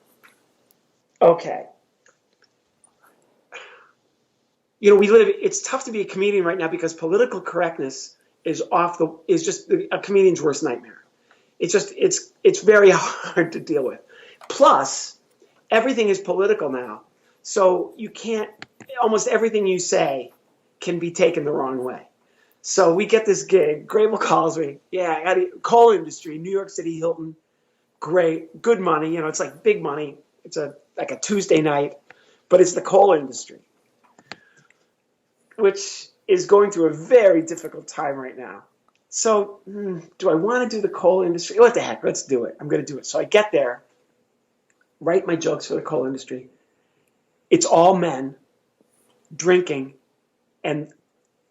Okay. It's tough to be a comedian right now because political correctness is just a comedian's worst nightmare. It's very hard to deal with. Plus, everything is political now. So you can't, almost everything you say can be taken the wrong way. So we get this gig. Grable calls me. Yeah, I got a coal industry, New York City, Hilton. Great, good money. It's like big money. It's like a Tuesday night, but it's the coal industry, which is going through a very difficult time right now. So do I want to do the coal industry? What the heck? Let's do it. I'm going to do it. So I get there, write my jokes for the coal industry. It's all men drinking, and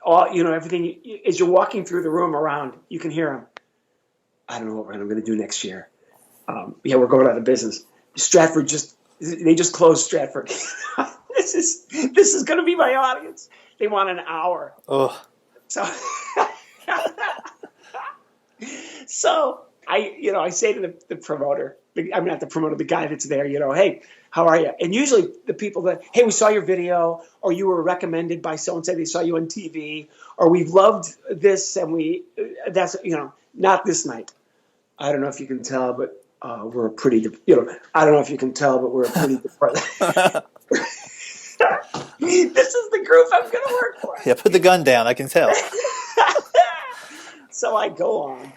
all everything. As you're walking through the room around, you can hear them. I don't know what I'm going to do next year. We're going out of business. Stratford they just closed Stratford. This is going to be my audience. They want an hour. Oh. So I say to the promoter, I'm not the promoter, the guy that's there, hey, how are you? And usually the people that, hey, we saw your video, or you were recommended by so-and-so, they saw you on TV, or we loved this, and that's, not this night. I don't know if you can tell, but we're a pretty, I don't know if you can tell, but we're a pretty This is the group I'm going to work for. Yeah, put the gun down. I can tell. So I go on.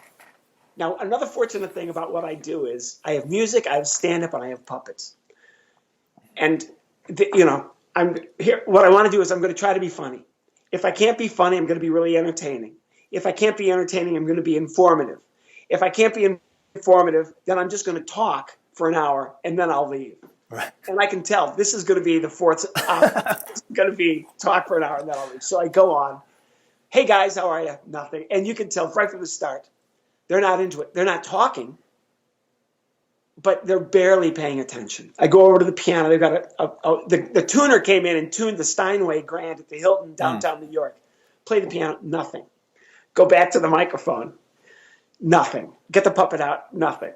Now, another fortunate thing about what I do is I have music, I have stand-up, and I have puppets. And, I'm here. What I want to do is I'm going to try to be funny. If I can't be funny, I'm going to be really entertaining. If I can't be entertaining, I'm going to be informative. If I can't be informative, then I'm just going to talk for an hour, and then I'll leave. Right. And I can tell this is going to be the fourth. It's going to be talk for an hour and then I'll leave. So I go on. Hey guys, how are you? Nothing. And you can tell right from the start, they're not into it. They're not talking, but they're barely paying attention. I go over to the piano. They've got the tuner came in and tuned the Steinway Grand at the Hilton downtown New York. Play the piano. Nothing. Go back to the microphone. Nothing. Get the puppet out. Nothing.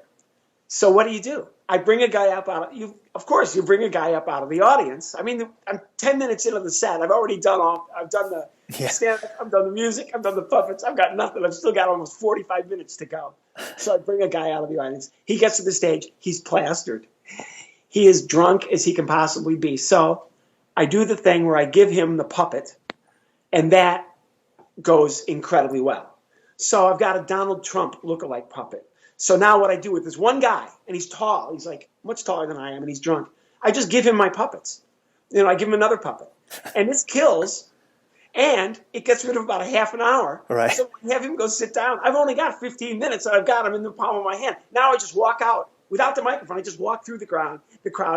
So what do? I bring a guy up out of you. Of course, you bring a guy up out of the audience. I mean, I'm 10 minutes into the set. I've done the stand-up. I've done the music. I've done the puppets. I've got nothing. I've still got almost 45 minutes to go. So I bring a guy out of the audience. He gets to the stage. He's plastered. He is drunk as he can possibly be. So I do the thing where I give him the puppet, and that goes incredibly well. So I've got a Donald Trump lookalike puppet. So now what I do with this one guy, and he's tall, he's like much taller than I am, and he's drunk. I just give him my puppets. I give him another puppet. And this kills, and it gets rid of about a half an hour. Right. So I have him go sit down. I've only got 15 minutes, and I've got him in the palm of my hand. Now I just walk out without the microphone. I just walk through the crowd,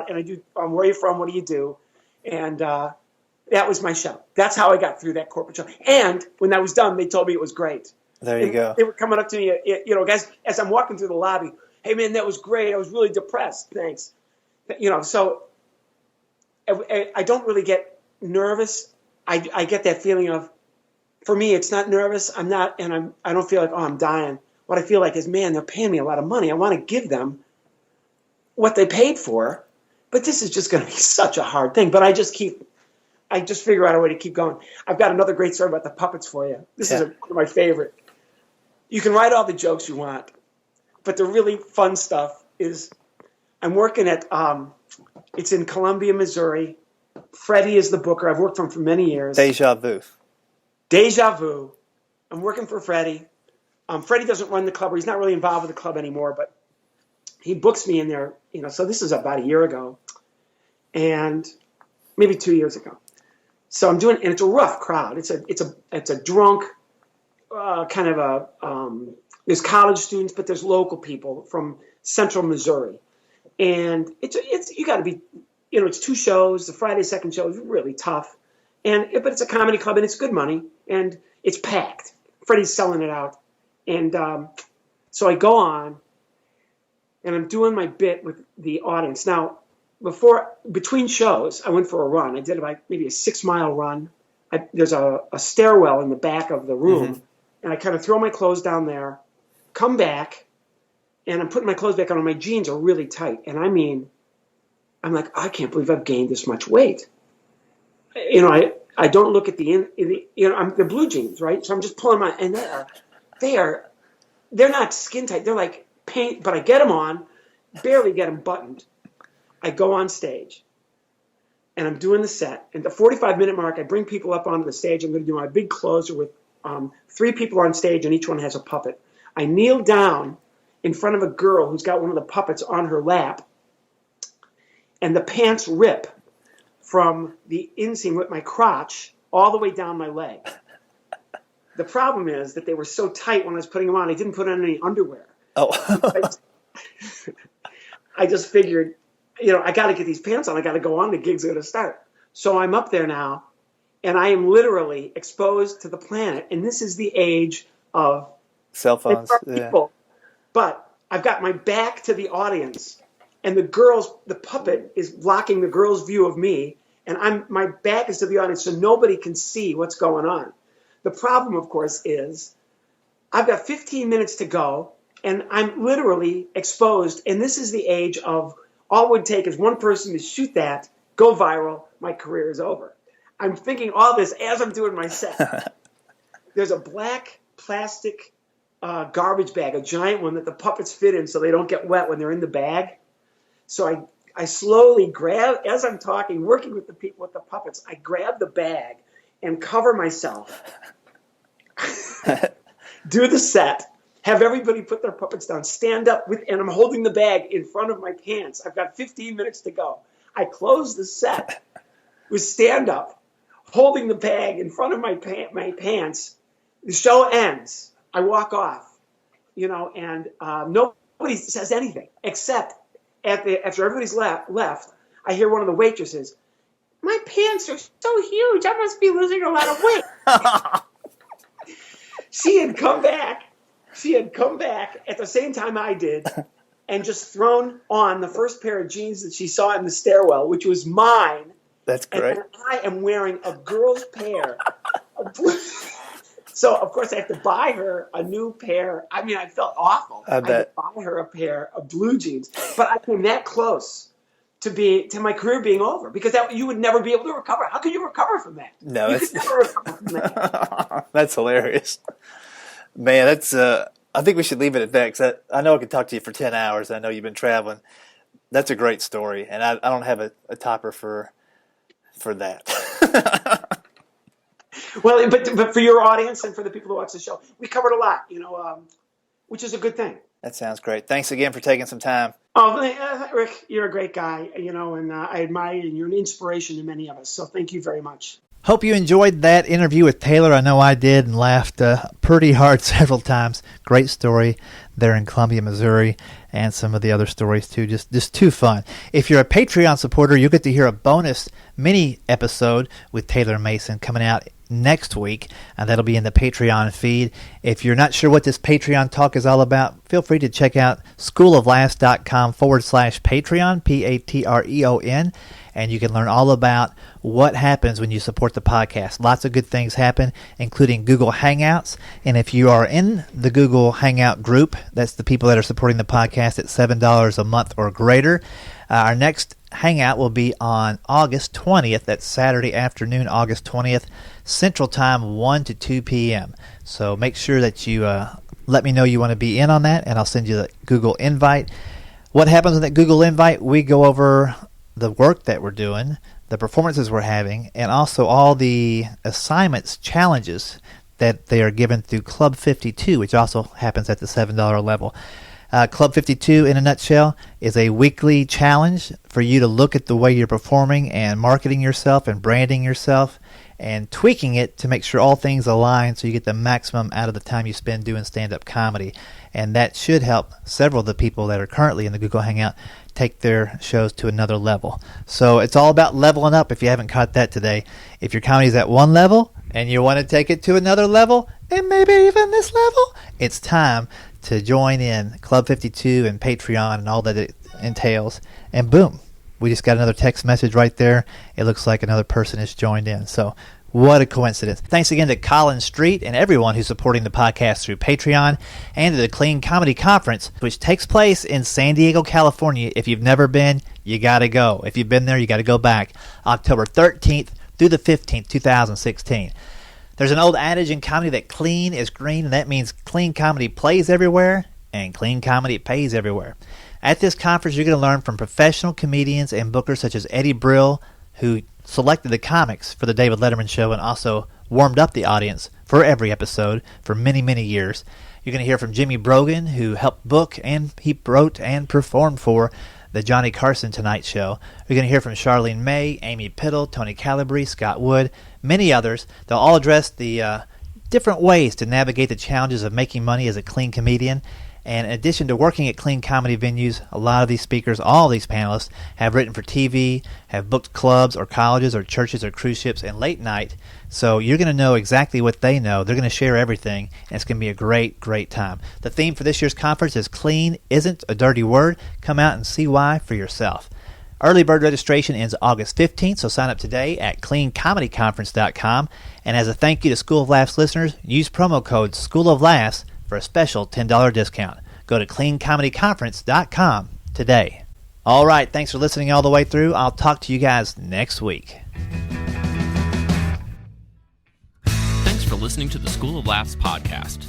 and I do, where are you from? What do you do? And that was my show. That's how I got through that corporate show. And when that was done, they told me it was great. There you go. They were coming up to me, guys, as I'm walking through the lobby. Hey, man, that was great. I was really depressed. Thanks. So I don't really get nervous. I get that feeling of for me, it's not nervous. I don't feel like, oh, I'm dying. What I feel like is, man, they're paying me a lot of money. I want to give them what they paid for, but this is just going to be such a hard thing. But I just figure out a way to keep going. I've got another great story about the puppets for you. This is one of my favorite. You can write all the jokes you want, but the really fun stuff is I'm working at, it's in Columbia, Missouri. Freddie is the booker. I've worked for him for many years. Deja vu. I'm working for Freddie. Freddie doesn't run the club, or he's not really involved with the club anymore, but he books me in there, so this is about a year ago, and maybe 2 years ago. So I'm doing, and it's a rough crowd. It's a drunk, kind of there's college students, but there's local people from central Missouri. And you got to be, it's 2 shows. The Friday second show is really tough. But it's a comedy club, and it's good money, and it's packed. Freddie's selling it out. And so I go on, and I'm doing my bit with the audience. Now, between shows, I went for a run. I did about maybe a 6-mile run. There's a stairwell in the back of the room, and I kind of throw my clothes down there, come back, and I'm putting my clothes back on, and my jeans are really tight. And I mean, I'm like, I can't believe I've gained this much weight. I don't look at the blue jeans, right? So I'm just pulling and they're not skin tight. They're like paint, but I get them on, barely get them buttoned. I go on stage, and I'm doing the set. And the 45-minute mark, I bring people up onto the stage. I'm going to do my big closer with 3 people on stage, and each one has a puppet. I kneel down in front of a girl who's got one of the puppets on her lap, and the pants rip from the inseam with my crotch all the way down my leg. The problem is that they were so tight when I was putting them on, I didn't put on any underwear. Oh. I just figured, I got to get these pants on. I got to go on. The gig's going to start. So I'm up there now, and I am literally exposed to the planet. And this is the age of cell phones. People. But I've got my back to the audience, and the puppet is blocking the girl's view of me, and my back is to the audience, so nobody can see what's going on. The problem, of course, is I've got 15 minutes to go, and I'm literally exposed. And this is the age of all it would take is one person to shoot that, go viral, my career is over. I'm thinking all this as I'm doing my set. There's a black plastic garbage bag, a giant one that the puppets fit in so they don't get wet when they're in the bag. So I slowly grab, as I'm talking, working with the people with the puppets, I grab the bag and cover myself, do the set, have everybody put their puppets down, stand up, and I'm holding the bag in front of my pants. I've got 15 minutes to go. I close the set with stand up, holding the bag in front of my pants. The show ends. I walk off, and nobody says anything except after everybody's left, I hear one of the waitresses, "My pants are so huge, I must be losing a lot of weight." She had come back at the same time I did and just thrown on the first pair of jeans that she saw in the stairwell, which was mine. That's great. And I am wearing a girl's pair of blue. So, of course, I have to buy her a new pair. I mean, I felt awful. I bet. had to buy her a pair of blue jeans. But I came that close to my career being over, because you would never be able to recover. How could you recover from that? No, you could never recover from that. That's hilarious. Man, I think we should leave it at that, because I know I could talk to you for 10 hours. I know you've been traveling. That's a great story, and I don't have a topper for that. Well, but for your audience and for the people who watch the show, we covered a lot, which is a good thing. That sounds great. Thanks again for taking some time. Oh, Rick, you're a great guy, and I admire you, and you're an inspiration to many of us. So thank you very much. Hope you enjoyed that interview with Taylor. I know I did, and laughed pretty hard several times. Great story there in Columbia, Missouri, and some of the other stories too. Just too fun. If you're a Patreon supporter, you'll get to hear a bonus mini episode with Taylor Mason coming out next week. That'll be in the Patreon feed. If you're not sure what this Patreon talk is all about, feel free to check out schooloflaughs.com/Patreon, Patreon, and you can learn all about what happens when you support the podcast. Lots of good things happen, including Google Hangouts. And if you are in the Google Hangout group, that's the people that are supporting the podcast at $7 a month or greater. Our next Hangout will be on August 20th. That's Saturday afternoon, August 20th, Central Time, 1 to 2 p.m. So make sure that you let me know you want to be in on that, and I'll send you the Google invite. What happens with that Google invite? We go over the work that we're doing, the performances we're having, and also all the assignments, challenges that they are given through Club 52, which also happens at the $7 level. Club 52, in a nutshell, is a weekly challenge for you to look at the way you're performing and marketing yourself and branding yourself and tweaking it to make sure all things align so you get the maximum out of the time you spend doing stand-up comedy. And that should help several of the people that are currently in the Google Hangout take their shows to another level. So it's all about leveling up if you haven't caught that today. If your comedy's at one level and you want to take it to another level, and maybe even this level, it's time to join in Club 52 and Patreon and all that it entails. And boom, we just got another text message right there. It looks like another person has joined in. So what a coincidence. Thanks again to Collins Street and everyone who's supporting the podcast through Patreon, and to the Clean Comedy Conference, which takes place in San Diego, California. If you've never been, you got to go. If you've been there, you got to go back. October 13th through the 15th, 2016. There's an old adage in comedy that clean is green, and that means clean comedy plays everywhere and clean comedy pays everywhere. At this conference, you're going to learn from professional comedians and bookers such as Eddie Brill, who selected the comics for the David Letterman show and also warmed up the audience for every episode for many, many years. You're going to hear from Jimmy Brogan, who helped book and he wrote and performed for the Johnny Carson Tonight Show. We're going to hear from Charlene May, Amy Piddle, Tony Calabrese, Scott Wood, many others. They'll all address the different ways to navigate the challenges of making money as a clean comedian. And in addition to working at clean comedy venues, a lot of these speakers, all these panelists, have written for TV, have booked clubs or colleges or churches or cruise ships and late night. So you're going to know exactly what they know. They're going to share everything, and it's going to be a great, great time. The theme for this year's conference is Clean Isn't a Dirty Word. Come out and see why for yourself. Early bird registration ends August 15th, so sign up today at cleancomedyconference.com. And as a thank you to School of Laughs listeners, use promo code School of Laughs for a special $10 discount. Go to cleancomedyconference.com today. All right, thanks for listening all the way through. I'll talk to you guys next week. Thanks for listening to the School of Laughs podcast.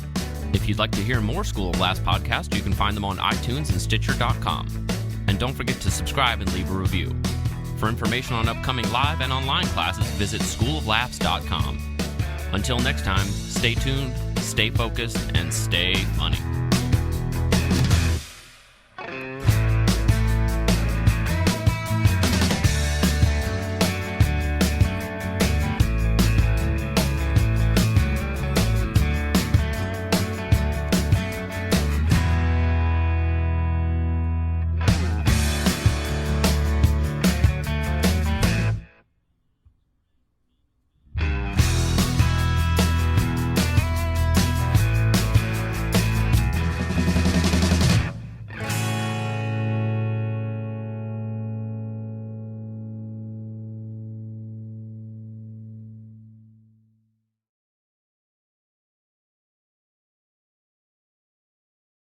If you'd like to hear more School of Laughs podcasts, you can find them on iTunes and Stitcher.com. And don't forget to subscribe and leave a review. For information on upcoming live and online classes, visit schooloflaughs.com. Until next time, stay tuned, stay focused, and stay funny.